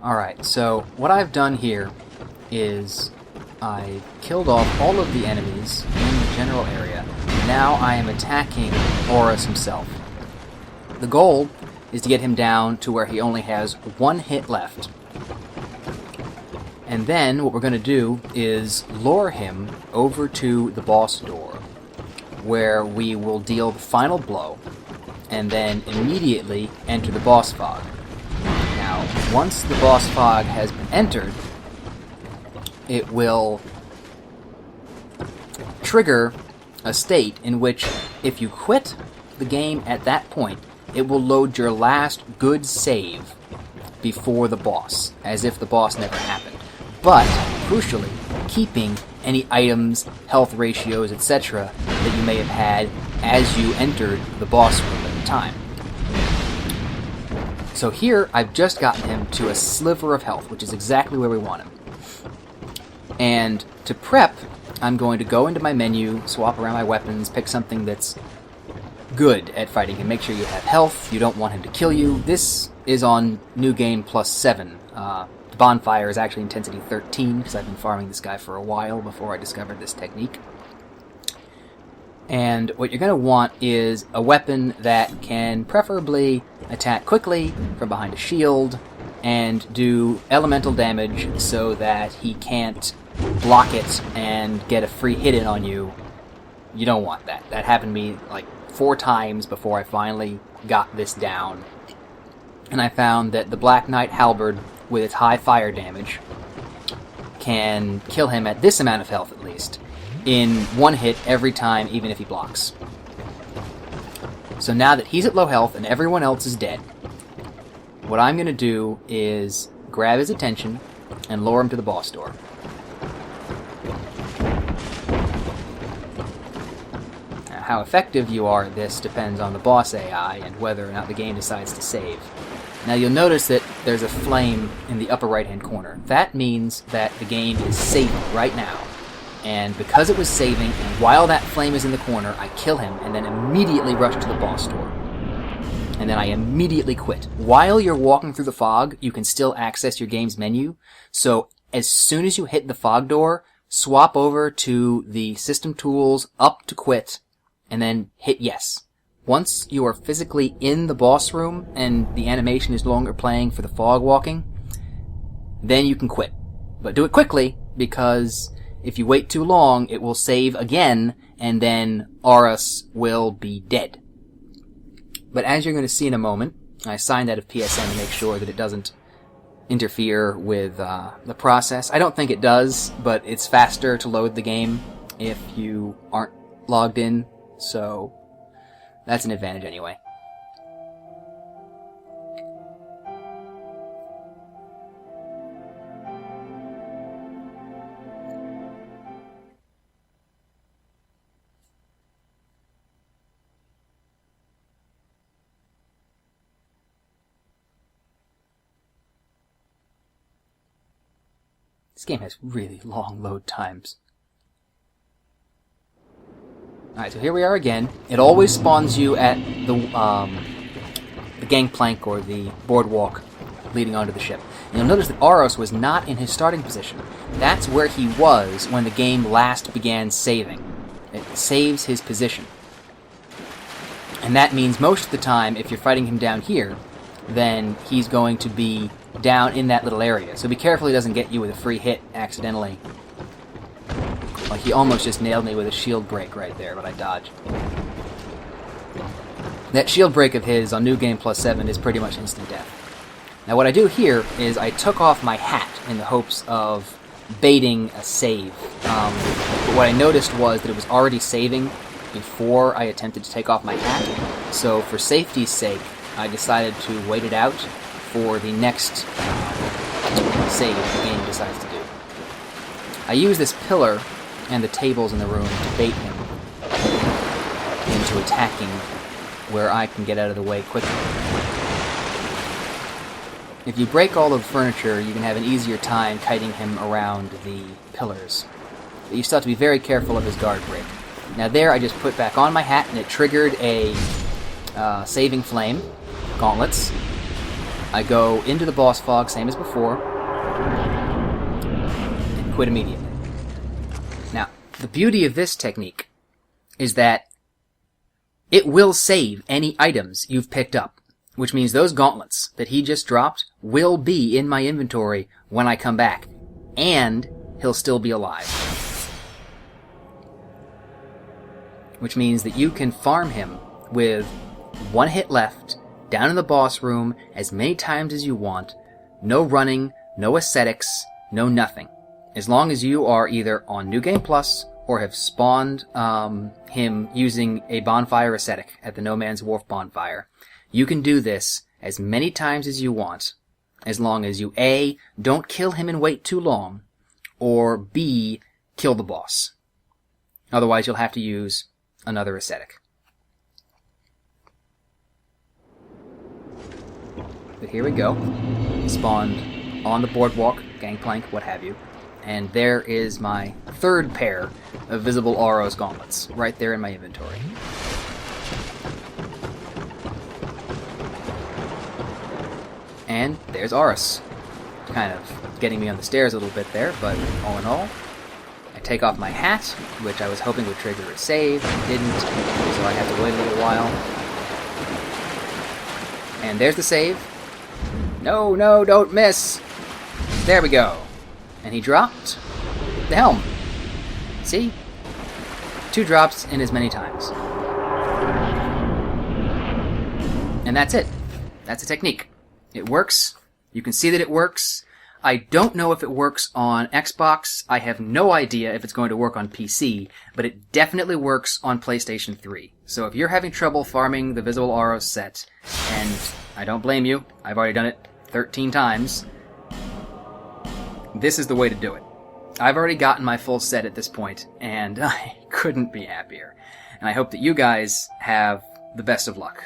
Alright, so what I've done here is I killed off all of the enemies in the general area. Now I am attacking Aurous himself. The goal is to get him down to where he only has one hit left. And then what we're going to do is lure him over to the boss door, where we will deal the final blow, and then immediately enter the boss fog. Now, once the boss fog has been entered, it will trigger a state in which if you quit the game at that point, it will load your last good save before the boss, as if the boss never happened. But, crucially, keeping any items, health ratios, etc. that you may have had as you entered the boss room at the time. So here, I've just gotten him to a sliver of health, which is exactly where we want him. And to prep, I'm going to go into my menu, swap around my weapons, pick something that's good at fighting him. Make sure you have health, you don't want him to kill you. This is on New Game Plus 7. The bonfire is actually intensity 13, because I've been farming this guy for a while before I discovered this technique. And what you're going to want is a weapon that can preferably attack quickly from behind a shield and do elemental damage so that he can't block it and get a free hit in on you. You don't want that. That happened to me like 4 times before I finally got this down. And I found that the Black Knight Halberd, with its high fire damage, can kill him at this amount of health at least, in one hit every time, even if he blocks. So now that he's at low health and everyone else is dead, what I'm going to do is grab his attention and lure him to the boss door. Now, how effective you are at this depends on the boss AI and whether or not the game decides to save. Now you'll notice that there's a flame in the upper right hand corner. That means that the game is saving right now. And because it was saving, and while that flame is in the corner, I kill him and then immediately rush to the boss door. And then I immediately quit. While you're walking through the fog, you can still access your game's menu. So as soon as you hit the fog door, swap over to the system tools, up to quit, and then hit yes. Once you are physically in the boss room and the animation is no longer playing for the fog walking, then you can quit. But do it quickly, because if you wait too long, it will save again, and then Aurous will be dead. But as you're going to see in a moment, I signed out of PSN to make sure that it doesn't interfere with the process. I don't think it does, but it's faster to load the game if you aren't logged in, so that's an advantage anyway. This game has really long load times. Alright, so here we are again. It always spawns you at the gangplank or the boardwalk leading onto the ship. And you'll notice that Aurous was not in his starting position. That's where he was when the game last began saving. It saves his position. And that means most of the time, if you're fighting him down here, then he's going to be down in that little area. So be careful he doesn't get you with a free hit accidentally. Like, he almost just nailed me with a shield break right there, but I dodged. That shield break of his on New Game Plus 7 is pretty much instant death. Now what I do here is I took off my hat in the hopes of baiting a save. But what I noticed was that it was already saving before I attempted to take off my hat. So for safety's sake, I decided to wait it out for the next save the game decides to do. I use this pillar and the tables in the room to bait him into attacking where I can get out of the way quickly. If you break all of the furniture, you can have an easier time kiting him around the pillars. But you still have to be very careful of his guard break. Now there, I just put back on my hat and it triggered a saving flame, gauntlets. I go into the boss fog, same as before, and quit immediately. Now, the beauty of this technique is that it will save any items you've picked up, which means those gauntlets that he just dropped will be in my inventory when I come back, and he'll still be alive. Which means that you can farm him with 1 hit left, down in the boss room, as many times as you want, no running, no ascetics, no nothing. As long as you are either on New Game Plus or have spawned him using a bonfire ascetic at the No Man's Wharf bonfire, you can do this as many times as you want, as long as you A, don't kill him and wait too long, or B, kill the boss. Otherwise you'll have to use another ascetic. But here we go. Spawned on the boardwalk, gangplank, what have you. And there is my 3rd pair of visible Aurous gauntlets, right there in my inventory. And there's Aurous. Kind of getting me on the stairs a little bit there, but all in all, I take off my hat, which I was hoping would trigger a save, and didn't, so I have to wait a little while. And there's the save. No, don't miss! There we go. And he dropped the helm. See? 2 drops in as many times. And that's it. That's a technique. It works. You can see that it works. I don't know if it works on Xbox. I have no idea if it's going to work on PC, but it definitely works on PlayStation 3. So if you're having trouble farming the Visible Aurous set, and I don't blame you, I've already done it 13 times, this is the way to do it. I've already gotten my full set at this point, and I couldn't be happier. And I hope that you guys have the best of luck.